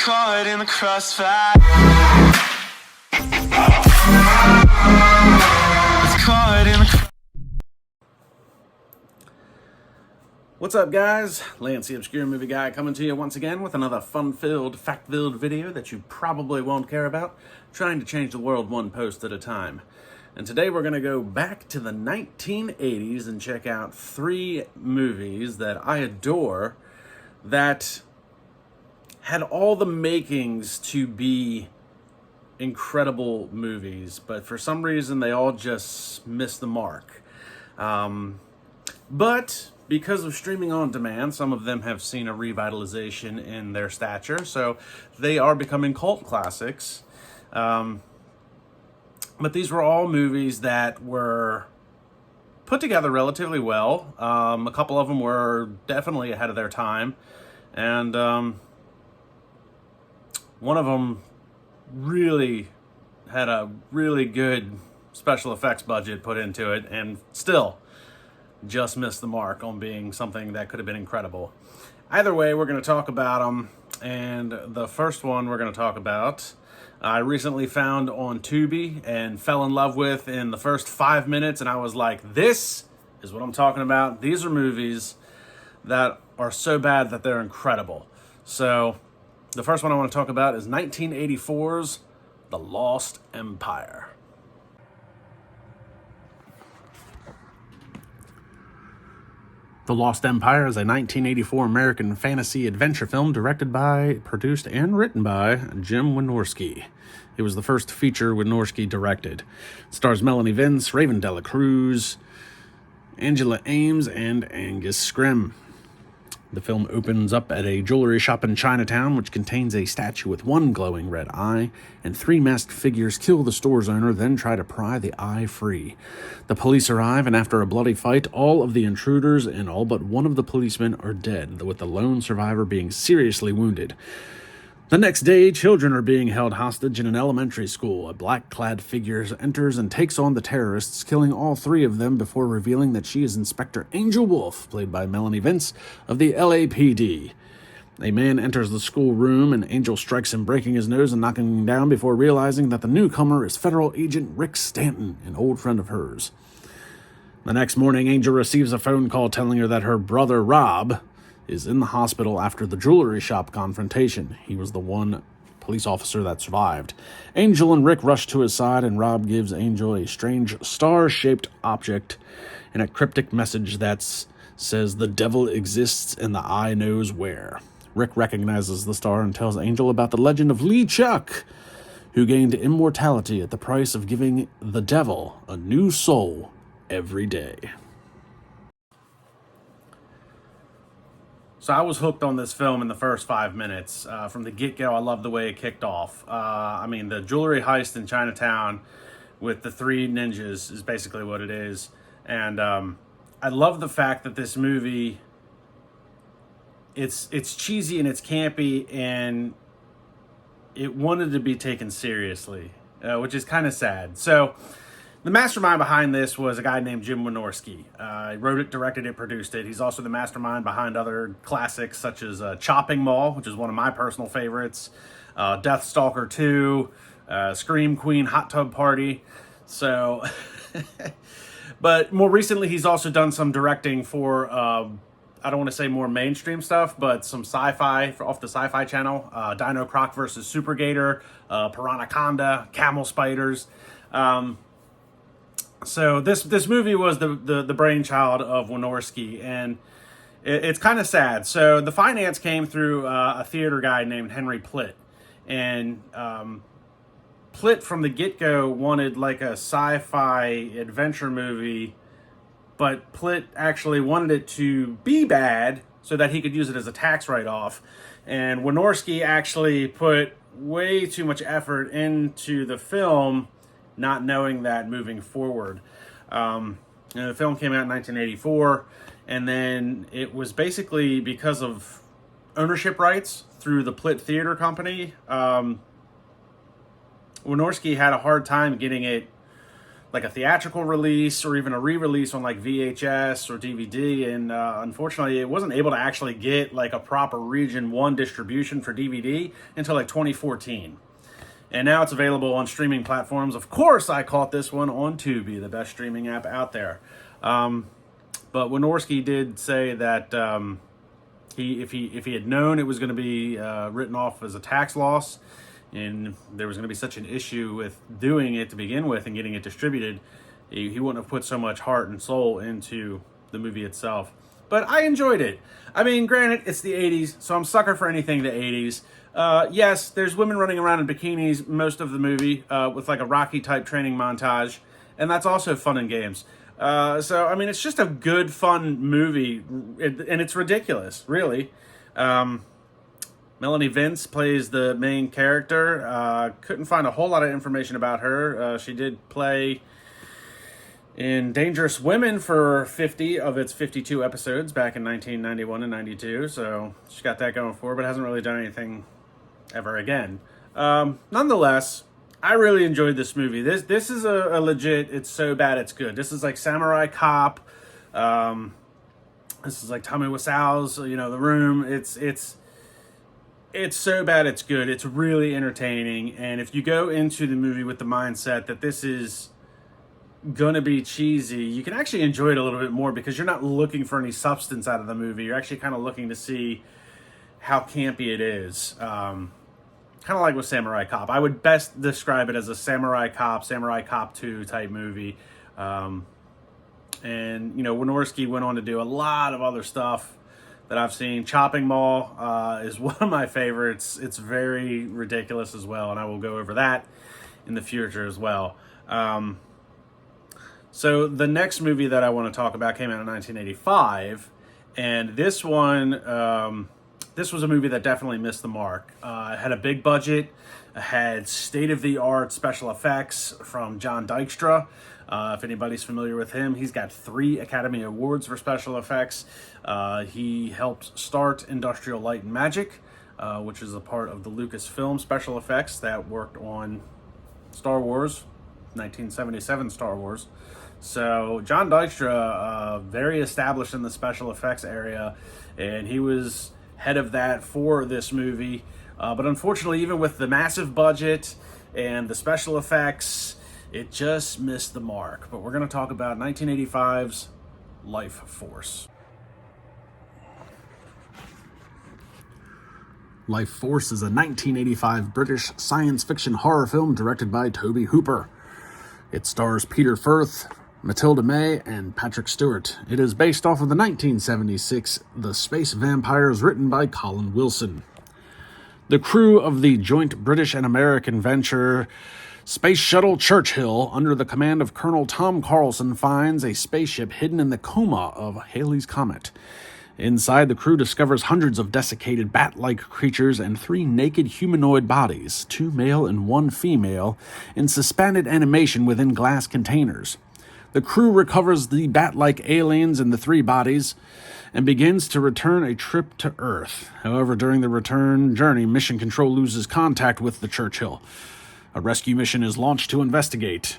caught in the crossfire. It's caught in the... What's up, guys? Lance, the Obscure Movie Guy, coming to you once again with another fun-filled, fact-filled video that you probably won't care about, trying to change the world one post at a time. And today we're going to go back to the 1980s and check out 3 movies that I adore that had all the makings to be incredible movies, but for some reason they all just missed the mark. But because of streaming on demand, some of them have seen a revitalization in their stature, so they are becoming cult classics. But these were all movies that were put together relatively well. A couple of them were definitely ahead of their time, and one of them really had a really good special effects budget put into it, and still just missed the mark on being something that could have been incredible. Either way, we're going to talk about them, and the first one we're going to talk about, I recently found on Tubi and fell in love with in the first 5 minutes, and I was like, this is what I'm talking about. These are movies that are so bad that they're incredible. So the first one I want to talk about is 1984's The Lost Empire. The Lost Empire is a 1984 American fantasy adventure film directed by, produced, and written by Jim Wynorski. It was the first feature Wynorski directed. It stars Melanie Vince, Raven Dela Cruz, Angela Ames, and Angus Scrimm. The film opens up at a jewelry shop in Chinatown, which contains a statue with one glowing red eye, and 3 masked figures kill the store's owner, then try to pry the eye free. The police arrive, and after a bloody fight, all of the intruders and all but one of the policemen are dead, with the lone survivor being seriously wounded. The next day, children are being held hostage in an elementary school. A black-clad figure enters and takes on the terrorists, killing all 3 of them before revealing that she is Inspector Angel Wolf, played by Melanie Vince, of the LAPD. A man enters the school room, and Angel strikes him, breaking his nose and knocking him down before realizing that the newcomer is Federal Agent Rick Stanton, an old friend of hers. The next morning, Angel receives a phone call telling her that her brother, Rob, is in the hospital after the jewelry shop confrontation. He was the one police officer that survived. Angel and Rick rush to his side, and Rob gives Angel a strange star-shaped object and a cryptic message that says the devil exists and the eye knows where. Rick recognizes the star and tells Angel about the legend of Lee Chuck, who gained immortality at the price of giving the devil a new soul every day. So I was hooked on this film in the first 5 minutes. From the get-go, I loved the way it kicked off. The jewelry heist in Chinatown with the 3 ninjas is basically what it is. And I love the fact that this movie, it's cheesy and it's campy, and it wanted to be taken seriously, which is kind of sad. So the mastermind behind this was a guy named Jim Wynorski. He wrote it, directed it, produced it. He's also the mastermind behind other classics such as Chopping Mall, which is one of my personal favorites, Deathstalker 2, Scream Queen, Hot Tub Party. So, but more recently, he's also done some directing for, I don't want to say more mainstream stuff, but some sci-fi off the Sci-Fi channel, Dino Croc vs. Super Gator, Piranhaconda, Camel Spiders. So this movie was the brainchild of Wynorski, and it's kind of sad. So the finance came through a theater guy named Henry Plitt, and Plitt from the get-go wanted like a sci-fi adventure movie, but Plitt actually wanted it to be bad so that he could use it as a tax write-off. And Wynorski actually put way too much effort into the film, not knowing that moving forward. The film came out in 1984, and then it was basically because of ownership rights through the Plitt Theater Company. Wynorski had a hard time getting it like a theatrical release or even a re-release on like VHS or DVD, and unfortunately it wasn't able to actually get like a proper region 1 distribution for DVD until like 2014. And now it's available on streaming platforms. Of course, I caught this one on Tubi, the best streaming app out there. But Wynorski did say that if he had known it was going to be written off as a tax loss, and there was going to be such an issue with doing it to begin with and getting it distributed, he wouldn't have put so much heart and soul into the movie itself. But I enjoyed it. I mean, granted, it's the 80s, so I'm sucker for anything the 80s. Yes, there's women running around in bikinis most of the movie with like a Rocky-type training montage, and that's also fun and games. So, I mean, it's just a good, fun movie, and it's ridiculous, really. Melanie Vince plays the main character. Couldn't find a whole lot of information about her. She did play in Dangerous Women for 50 of its 52 episodes back in 1991 and 92, so she's got that going for her, but hasn't really done anything ever again. Nonetheless, I really enjoyed this movie. This is a legit, it's so bad it's good. This is like Samurai Cop. This is like Tommy Wiseau's, The Room. It's so bad it's good. It's really entertaining. And if you go into the movie with the mindset that this is gonna be cheesy, you can actually enjoy it a little bit more because you're not looking for any substance out of the movie. You're actually kind of looking to see how campy it is. Kind of like with Samurai Cop. I would best describe it as a Samurai Cop 2 type movie. And, Wynorski went on to do a lot of other stuff that I've seen. Chopping Mall is one of my favorites. It's very ridiculous as well, and I will go over that in the future as well. So the next movie that I want to talk about came out in 1985, and this one, this was a movie that definitely missed the mark. It had a big budget, it had state-of-the-art special effects from John Dykstra. If anybody's familiar with him, he's got 3 Academy Awards for special effects. He helped start Industrial Light and Magic, which is a part of the Lucasfilm special effects that worked on Star Wars, 1977 Star Wars. So John Dykstra, very established in the special effects area, and he was head of that for this movie. But unfortunately, even with the massive budget and the special effects, it just missed the mark. But we're going to talk about 1985's Lifeforce. Lifeforce is a 1985 British science fiction horror film directed by Tobe Hooper. It stars Peter Firth, Matilda May, and Patrick Stewart. It is based off of the 1976 The Space Vampires, written by Colin Wilson. The crew of the joint British and American venture Space Shuttle Churchill, under the command of Colonel Tom Carlson, finds a spaceship hidden in the coma of Halley's Comet. Inside, the crew discovers hundreds of desiccated bat-like creatures and 3 naked humanoid bodies, 2 male and 1 female, in suspended animation within glass containers. The crew recovers the bat-like aliens and the 3 bodies and begins to return a trip to Earth. However, during the return journey, Mission Control loses contact with the Churchill. A rescue mission is launched to investigate.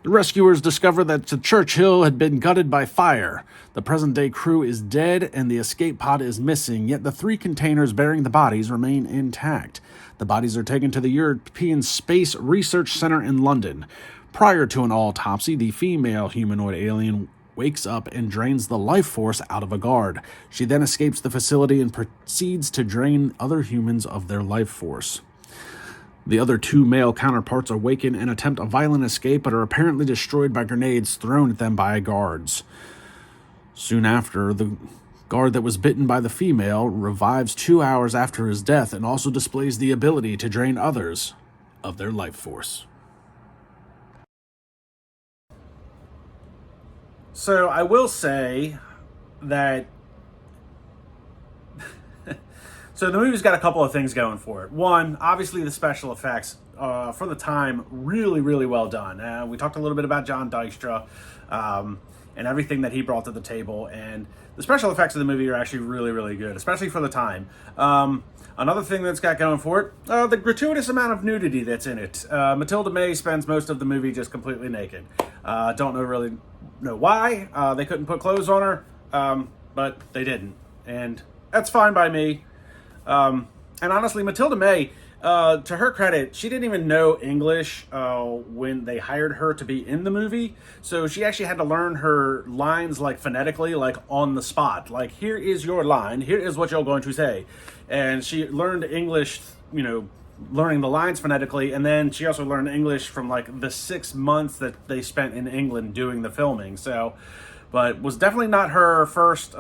The rescuers discover that the Churchill had been gutted by fire. The present-day crew is dead and the escape pod is missing, yet the 3 containers bearing the bodies remain intact. The bodies are taken to the European Space Research Center in London. Prior to an autopsy, the female humanoid alien wakes up and drains the life force out of a guard. She then escapes the facility and proceeds to drain other humans of their life force. The other 2 male counterparts awaken and attempt a violent escape, but are apparently destroyed by grenades thrown at them by guards. Soon after, the guard that was bitten by the female revives 2 hours after his death and also displays the ability to drain others of their life force. So I will say that so the movie's got a couple of things going for it. One, obviously the special effects for the time, really, really well done. We talked a little bit about John Dykstra and everything that he brought to the table. And the special effects of the movie are actually really, really good, especially for the time. Another thing that's got going for it, the gratuitous amount of nudity that's in it. Matilda May spends most of the movie just completely naked. Don't really know why. They couldn't put clothes on her, but they didn't. And that's fine by me. And honestly, Matilda May, to her credit, she didn't even know English when they hired her to be in the movie. So she actually had to learn her lines like phonetically, like on the spot. Like, here is your line. Here is what you're going to say. And she learned English, learning the lines phonetically. And then she also learned English from like the 6 months that they spent in England doing the filming. So, but was definitely not her first,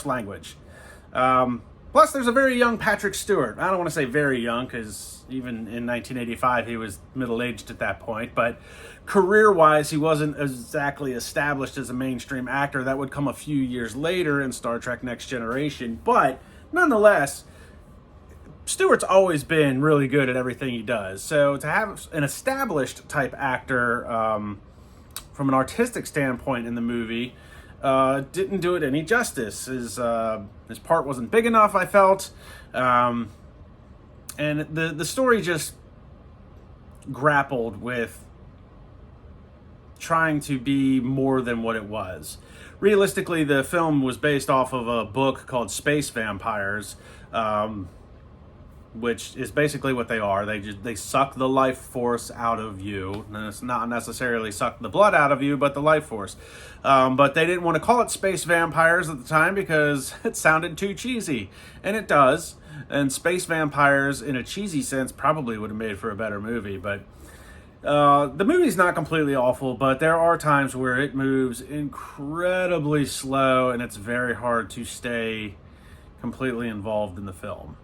language. Plus, there's a very young Patrick Stewart. I don't want to say very young, because even in 1985, he was middle-aged at that point. But career-wise, he wasn't exactly established as a mainstream actor. That would come a few years later in Star Trek Next Generation. But nonetheless, Stewart's always been really good at everything he does. So to have an established type actor from an artistic standpoint in the movie didn't do it any justice. His part wasn't big enough, I felt. And the story just grappled with trying to be more than what it was. Realistically, the film was based off of a book called Space Vampires, which is basically what they are. They suck the life force out of you. And it's not necessarily suck the blood out of you, but the life force. But they didn't want to call it Space Vampires at the time because it sounded too cheesy. And it does. And Space Vampires, in a cheesy sense, probably would have made for a better movie. But the movie's not completely awful, but there are times where it moves incredibly slow, and it's very hard to stay completely involved in the film.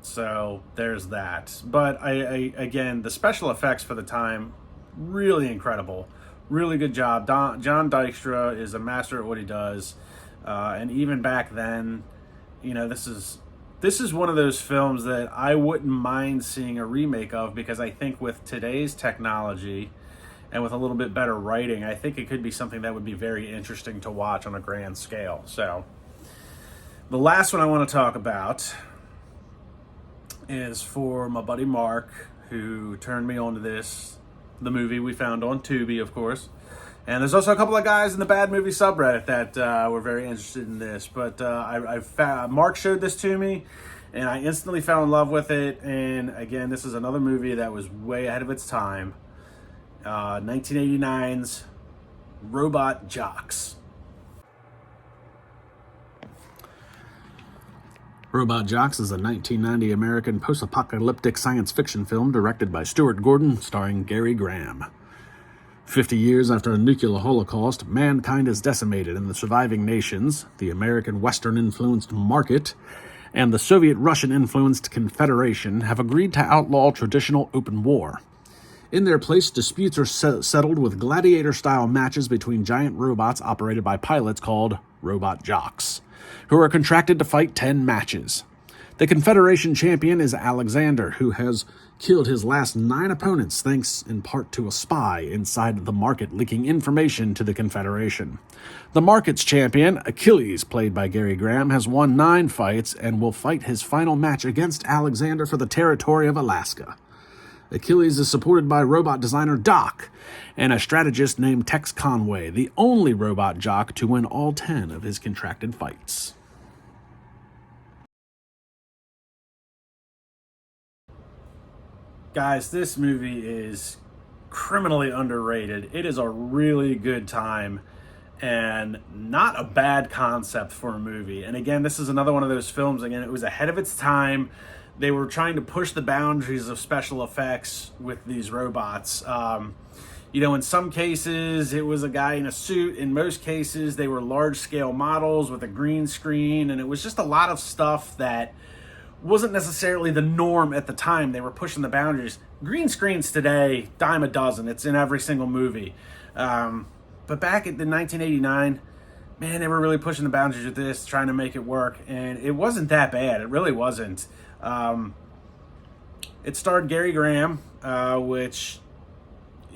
So there's that. But I again, the special effects for the time, really incredible. Really good job. John Dykstra is a master at what he does. And even back then, this is one of those films that I wouldn't mind seeing a remake of, because I think with today's technology and with a little bit better writing, I think it could be something that would be very interesting to watch on a grand scale. So the last one I want to talk about is for my buddy Mark, who turned me on to the movie we found on Tubi, of course. And there's also a couple of guys in the Bad Movie subreddit that were very interested in this. But Mark showed this to me, and I instantly fell in love with it. And again, this is another movie that was way ahead of its time. 1989's RobotJox. RobotJox is a 1990 American post-apocalyptic science fiction film directed by Stuart Gordon, starring Gary Graham. 50 years after a nuclear holocaust, mankind is decimated, and the surviving nations, the American Western-influenced market, and the Soviet-Russian-influenced Confederation, have agreed to outlaw traditional open war. In their place, disputes are settled with gladiator-style matches between giant robots operated by pilots called RobotJox, who are contracted to fight 10 matches. The Confederation champion is Alexander, who has killed his last 9 opponents thanks in part to a spy inside the market leaking information to the Confederation. The market's champion, Achilles, played by Gary Graham, has won 9 fights and will fight his final match against Alexander for the territory of Alaska. Achilles is supported by robot designer Doc and a strategist named Tex Conway, the only robot jock to win all 10 of his contracted fights. Guys, this movie is criminally underrated. It is a really good time and not a bad concept for a movie. And again, this is another one of those films, again, it was ahead of its time. They were trying to push the boundaries of special effects with these robots. In some cases, it was a guy in a suit. In most cases, they were large-scale models with a green screen, and it was just a lot of stuff that wasn't necessarily the norm at the time. They were pushing the boundaries. Green screens today, dime a dozen. It's in every single movie. But back in 1989, man, they were really pushing the boundaries with this, trying to make it work, and it wasn't that bad. It really wasn't. It starred Gary Graham, which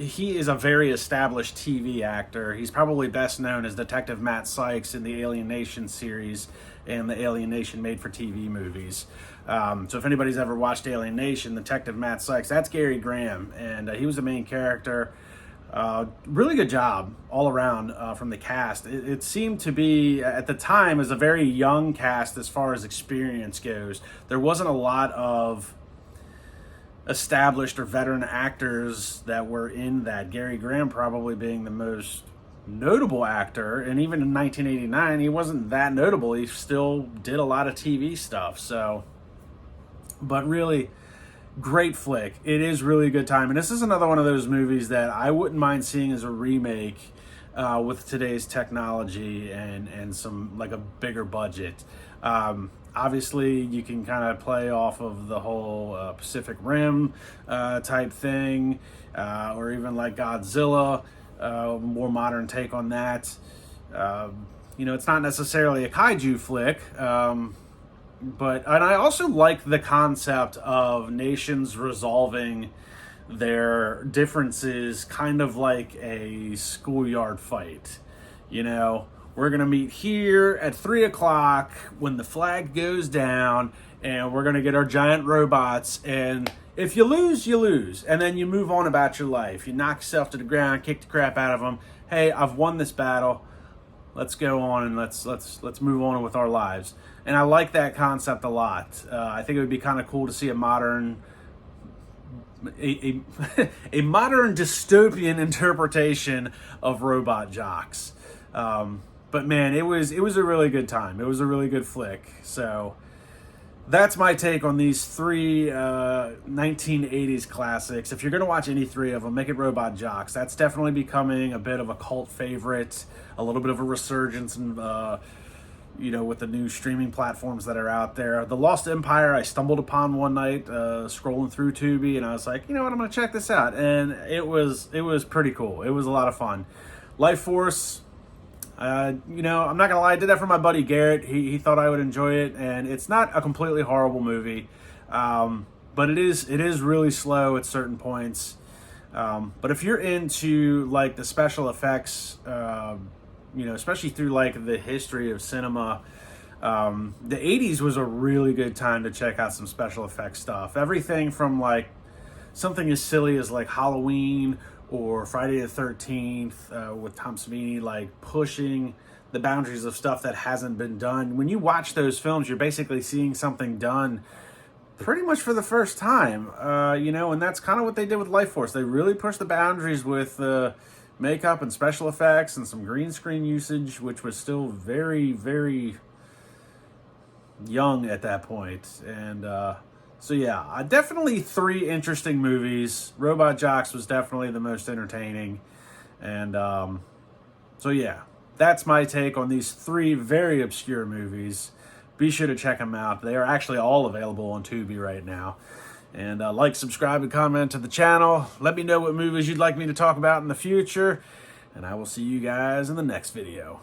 he is a very established TV actor. He's probably best known as Detective Matt Sykes in the Alien Nation series and the Alien Nation made-for-TV movies. So if anybody's ever watched Alien Nation, Detective Matt Sykes, that's Gary Graham, and he was the main character. Really good job all around from the cast. It seemed to be, at the time, as a very young cast as far as experience goes. There wasn't a lot of established or veteran actors that were in that. Gary Graham probably being the most notable actor, and even in 1989 he wasn't that notable. He still did a lot of TV stuff. So, but really great flick. It is really a good time, and this is another one of those movies that I wouldn't mind seeing as a remake with today's technology and some, like, a bigger budget. Obviously, you can kind of play off of the whole Pacific Rim type thing, or even like Godzilla, more modern take on that. It's not necessarily a kaiju flick, but I also like the concept of nations resolving their differences, kind of like a schoolyard fight. We're going to meet here at 3 o'clock when the flag goes down, and we're going to get our giant robots, and if you lose, you lose. And then you move on about your life. You knock yourself to the ground, kick the crap out of them. Hey, I've won this battle. Let's go on and let's move on with our lives. And I like that concept a lot. I think it would be kind of cool to see a modern dystopian interpretation of RobotJox. But man, it was a really good time. It was a really good flick. So that's my take on these three 1980s classics. If you're going to watch any three of them, make it RobotJox. That's definitely becoming a bit of a cult favorite, a little bit of a resurgence in, with the new streaming platforms that are out there. The Lost Empire, I stumbled upon one night scrolling through Tubi, and I was like, you know what, I'm going to check this out. And it was pretty cool. It was a lot of fun. Lifeforce, I'm not going to lie, I did that for my buddy Garrett. He thought I would enjoy it, and it's not a completely horrible movie, but it is really slow at certain points. But if you're into, like, the special effects, especially through, like, the history of cinema, the 80s was a really good time to check out some special effects stuff. Everything from, like, something as silly as, like, Halloween or Friday the 13th with Tom Savini, like, pushing the boundaries of stuff that hasn't been done. When you watch those films, you're basically seeing something done pretty much for the first time, and that's kind of what they did with Lifeforce. They really pushed the boundaries with makeup and special effects and some green screen usage, which was still very, very young at that point. And so yeah, definitely three interesting movies. RobotJox was definitely the most entertaining. And so yeah, that's my take on these three very obscure movies. Be sure to check them out. They are actually all available on Tubi right now. And like, subscribe, and comment to the channel. Let me know what movies you'd like me to talk about in the future. And I will see you guys in the next video.